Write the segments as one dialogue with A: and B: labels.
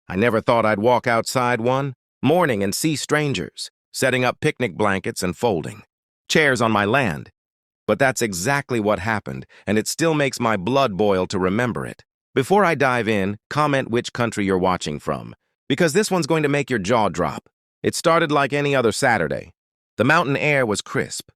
A: I never thought I'd walk outside one morning and see strangers, setting up picnic blankets and folding chairs on my land. But that's exactly what happened, and it still makes my blood boil to remember it. Before I dive in, comment which country you're watching from, because this one's going to make your jaw drop. It started like any other Saturday. The mountain air was crisp.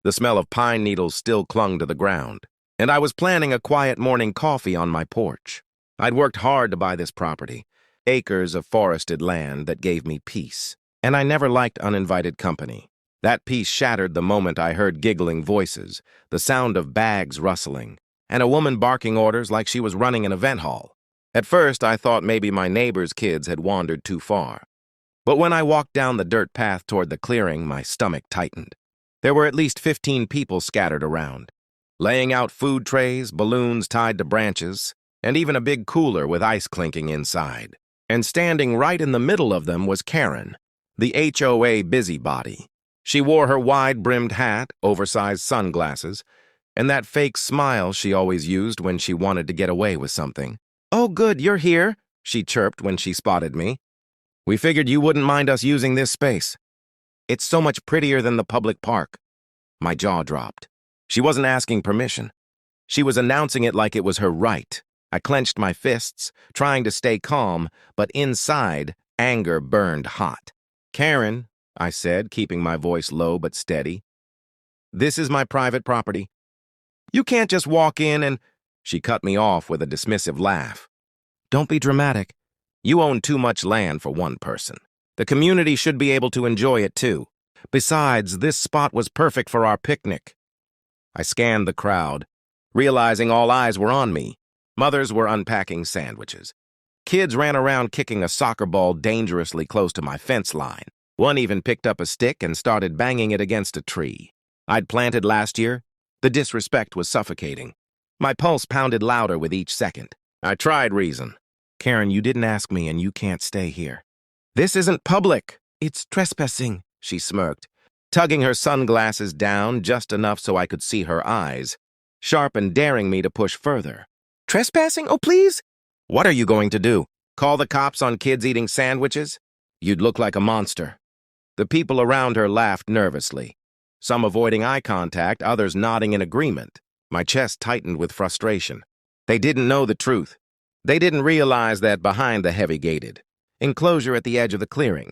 A: The smell of pine needles still clung to the ground, and I was planning a quiet morning coffee on my porch. I'd worked hard to buy this property, acres of forested land that gave me peace, and I never liked uninvited company. That peace shattered the moment I heard giggling voices, the sound of bags rustling, and a woman barking orders like she was running an event hall. At first, I thought maybe my neighbor's kids had wandered too far. But when I walked down the dirt path toward the clearing, my stomach tightened. There were at least 15 people scattered around, laying out food trays, balloons tied to branches, and even a big cooler with ice clinking inside. And standing right in the middle of them was Karen, the HOA busybody. She wore her wide-brimmed hat, oversized sunglasses, and that fake smile she always used when she wanted to get away with something. "Oh, good, you're here," she chirped when she spotted me. "We figured you wouldn't mind us using this space. It's so much prettier than the public park." My jaw dropped. She wasn't asking permission. She was announcing it like it was her right. I clenched my fists, trying to stay calm, but inside, anger burned hot. "Karen," I said, keeping my voice low but steady, "this is my private property. You can't just walk in and—" She cut me off with a dismissive laugh. "Don't be dramatic. You own too much land for one person. The community should be able to enjoy it too. Besides, this spot was perfect for our picnic." I scanned the crowd, realizing all eyes were on me. Mothers were unpacking sandwiches. Kids ran around kicking a soccer ball dangerously close to my fence line. One even picked up a stick and started banging it against a tree I'd planted last year. The disrespect was suffocating. My pulse pounded louder with each second. I tried reason. "Karen, you didn't ask me and you can't stay here." "This isn't public. It's trespassing," she smirked, tugging her sunglasses down just enough so I could see her eyes, sharp and daring me to push further. "Trespassing? Oh, please?" "What are you going to do? Call the cops on kids eating sandwiches? You'd look like a monster." The people around her laughed nervously, some avoiding eye contact, others nodding in agreement. My chest tightened with frustration. They didn't know the truth. They didn't realize that behind the heavy-gated enclosure at the edge of the clearing,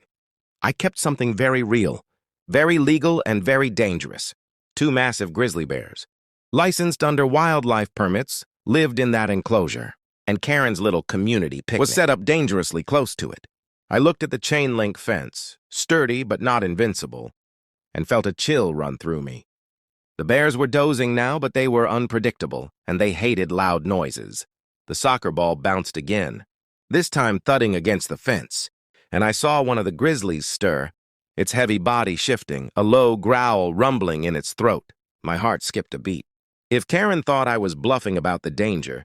A: I kept something very real, very legal, and very dangerous. 2 massive grizzly bears, licensed under wildlife permits, lived in that enclosure, and Karen's little community picnic was set up dangerously close to it. I looked at the chain-link fence, sturdy but not invincible, and felt a chill run through me. The bears were dozing now, but they were unpredictable, and they hated loud noises. The soccer ball bounced again, this time thudding against the fence, and I saw one of the grizzlies stir, its heavy body shifting, a low growl rumbling in its throat. My heart skipped a beat. If Karen thought I was bluffing about the danger,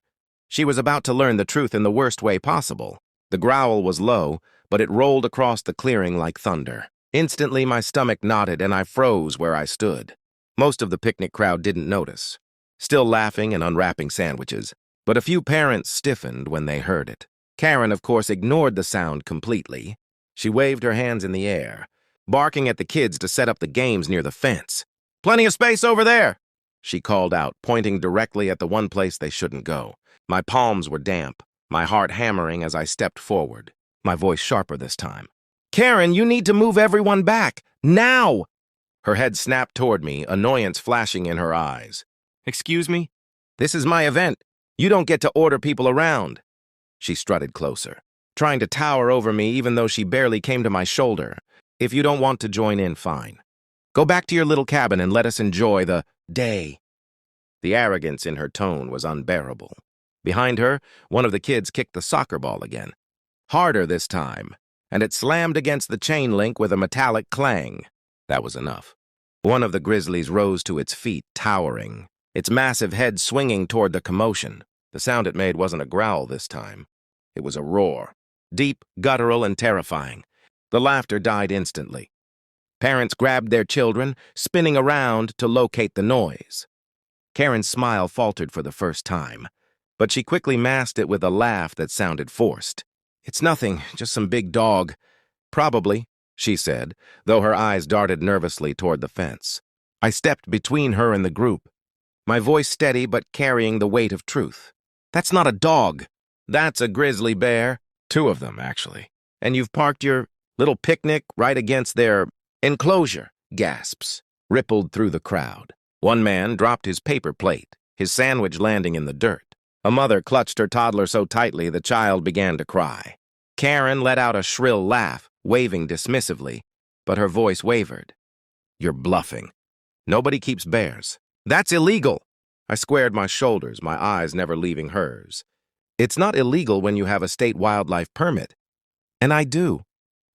A: she was about to learn the truth in the worst way possible. The growl was low, but it rolled across the clearing like thunder. Instantly, my stomach knotted and I froze where I stood. Most of the picnic crowd didn't notice, still laughing and unwrapping sandwiches, but a few parents stiffened when they heard it. Karen, of course, ignored the sound completely. She waved her hands in the air, barking at the kids to set up the games near the fence. "Plenty of space over there," she called out, pointing directly at the one place they shouldn't go. My palms were damp, my heart hammering as I stepped forward, my voice sharper this time. "Karen, you need to move everyone back, now!" Her head snapped toward me, annoyance flashing in her eyes. "Excuse me? This is my event. You don't get to order people around." She strutted closer, trying to tower over me even though she barely came to my shoulder. "If you don't want to join in, fine. Go back to your little cabin and let us enjoy the day." The arrogance in her tone was unbearable. Behind her, one of the kids kicked the soccer ball again. Harder this time, and it slammed against the chain link with a metallic clang. That was enough. One of the grizzlies rose to its feet, towering, its massive head swinging toward the commotion. The sound it made wasn't a growl this time. It was a roar, deep, guttural, and terrifying. The laughter died instantly. Parents grabbed their children, spinning around to locate the noise. Karen's smile faltered for the first time, but she quickly masked it with a laugh that sounded forced. It's nothing, just some big dog. Probably, she said, though her eyes darted nervously toward the fence. I stepped between her and the group, my voice steady but carrying the weight of truth. That's not a dog. That's a grizzly bear. 2 of them, actually. And you've parked your little picnic right against their enclosure. Gasps rippled through the crowd. One man dropped his paper plate, his sandwich landing in the dirt. A mother clutched her toddler so tightly the child began to cry. Karen let out a shrill laugh, waving dismissively, but her voice wavered. You're bluffing. Nobody keeps bears. That's illegal. I squared my shoulders, my eyes never leaving hers. It's not illegal when you have a state wildlife permit. And I do.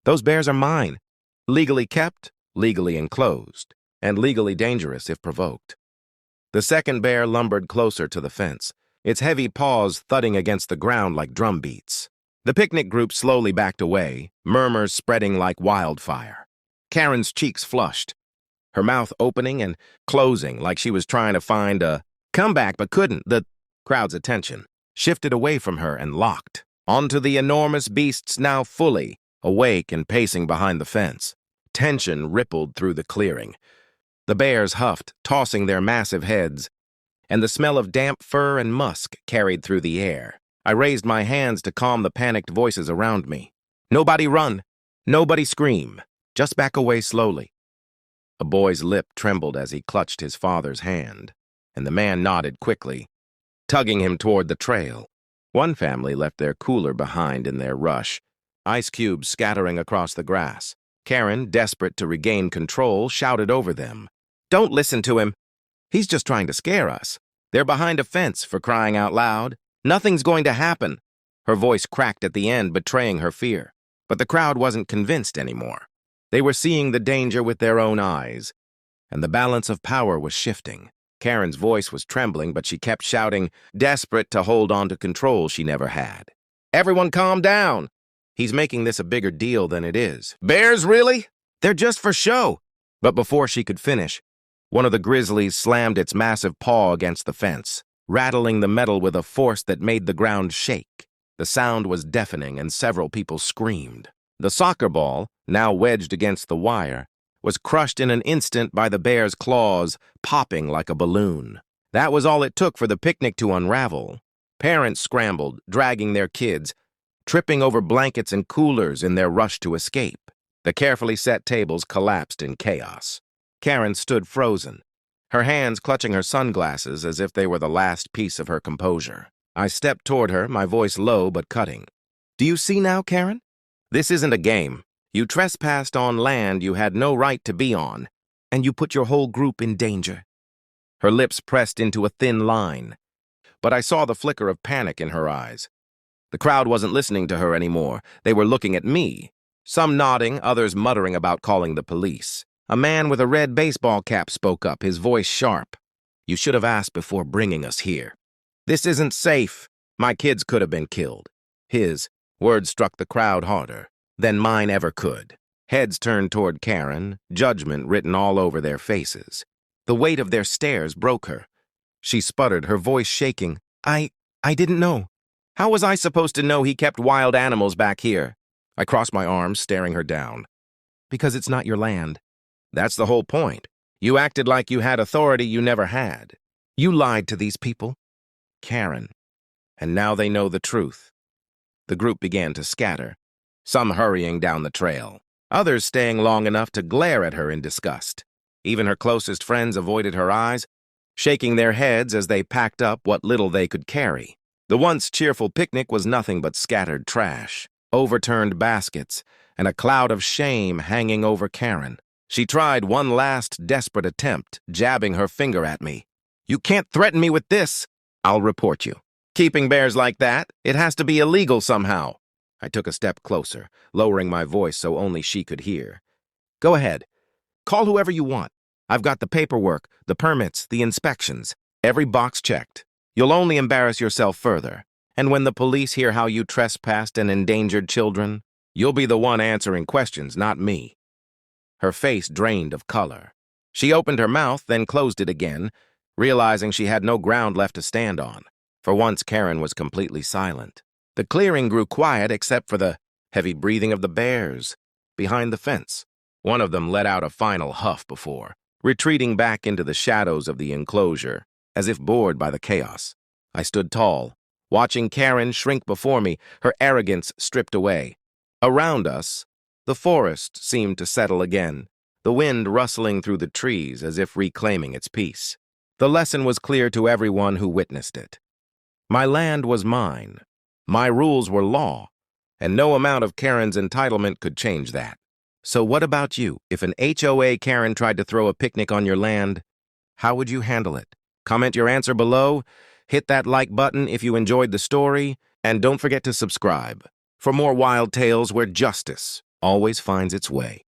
A: Those bears are mine. Legally kept, legally enclosed, and legally dangerous if provoked. The second bear lumbered closer to the fence, its heavy paws thudding against the ground like drum beats. The picnic group slowly backed away, murmurs spreading like wildfire. Karen's cheeks flushed, her mouth opening and closing like she was trying to find a comeback but couldn't. The crowd's attention shifted away from her and locked onto the enormous beasts now fully awake and pacing behind the fence. Tension rippled through the clearing. The bears huffed, tossing their massive heads, and the smell of damp fur and musk carried through the air. I raised my hands to calm the panicked voices around me. Nobody run. Nobody scream. Just back away slowly. A boy's lip trembled as he clutched his father's hand, and the man nodded quickly, tugging him toward the trail. One family left their cooler behind in their rush, ice cubes scattering across the grass. Karen, desperate to regain control, shouted over them. Don't listen to him. He's just trying to scare us. They're behind a fence, for crying out loud. Nothing's going to happen. Her voice cracked at the end, betraying her fear. But the crowd wasn't convinced anymore. They were seeing the danger with their own eyes, and the balance of power was shifting. Karen's voice was trembling, but she kept shouting, desperate to hold on to control she never had. Everyone calm down. He's making this a bigger deal than it is. Bears, really? They're just for show. But before she could finish, one of the grizzlies slammed its massive paw against the fence, rattling the metal with a force that made the ground shake. The sound was deafening, and several people screamed. The soccer ball, now wedged against the wire, was crushed in an instant by the bear's claws, popping like a balloon. That was all it took for the picnic to unravel. Parents scrambled, dragging their kids, tripping over blankets and coolers in their rush to escape. The carefully set tables collapsed in chaos. Karen stood frozen, her hands clutching her sunglasses as if they were the last piece of her composure. I stepped toward her, my voice low but cutting. Do you see now, Karen? This isn't a game. You trespassed on land you had no right to be on, and you put your whole group in danger. Her lips pressed into a thin line, but I saw the flicker of panic in her eyes. The crowd wasn't listening to her anymore. They were looking at me, some nodding, others muttering about calling the police. A man with a red baseball cap spoke up, his voice sharp. You should have asked before bringing us here. This isn't safe. My kids could have been killed. His words struck the crowd harder than mine ever could. Heads turned toward Karen, judgment written all over their faces. The weight of their stares broke her. She sputtered, her voice shaking. I didn't know. How was I supposed to know he kept wild animals back here? I crossed my arms, staring her down. Because it's not your land. That's the whole point. You acted like you had authority you never had. You lied to these people. Karen. And now they know the truth. The group began to scatter, some hurrying down the trail, others staying long enough to glare at her in disgust. Even her closest friends avoided her eyes, shaking their heads as they packed up what little they could carry. The once cheerful picnic was nothing but scattered trash, overturned baskets, and a cloud of shame hanging over Karen. She tried one last desperate attempt, jabbing her finger at me. You can't threaten me with this. I'll report you. Keeping bears like that, it has to be illegal somehow. I took a step closer, lowering my voice so only she could hear. Go ahead. Call whoever you want. I've got the paperwork, the permits, the inspections. Every box checked. You'll only embarrass yourself further. And when the police hear how you trespassed and endangered children, you'll be the one answering questions, not me. Her face drained of color. She opened her mouth, then closed it again, realizing she had no ground left to stand on. For once, Karen was completely silent. The clearing grew quiet except for the heavy breathing of the bears behind the fence. One of them let out a final huff before retreating back into the shadows of the enclosure, as if bored by the chaos. I stood tall, watching Karen shrink before me, her arrogance stripped away. Around us, the forest seemed to settle again, the wind rustling through the trees as if reclaiming its peace. The lesson was clear to everyone who witnessed it. My land was mine. My rules were law, and no amount of Karen's entitlement could change that. So what about you? If an HOA Karen tried to throw a picnic on your land, how would you handle it? Comment your answer below, hit that like button if you enjoyed the story, and don't forget to subscribe for more wild tales where justice always finds its way.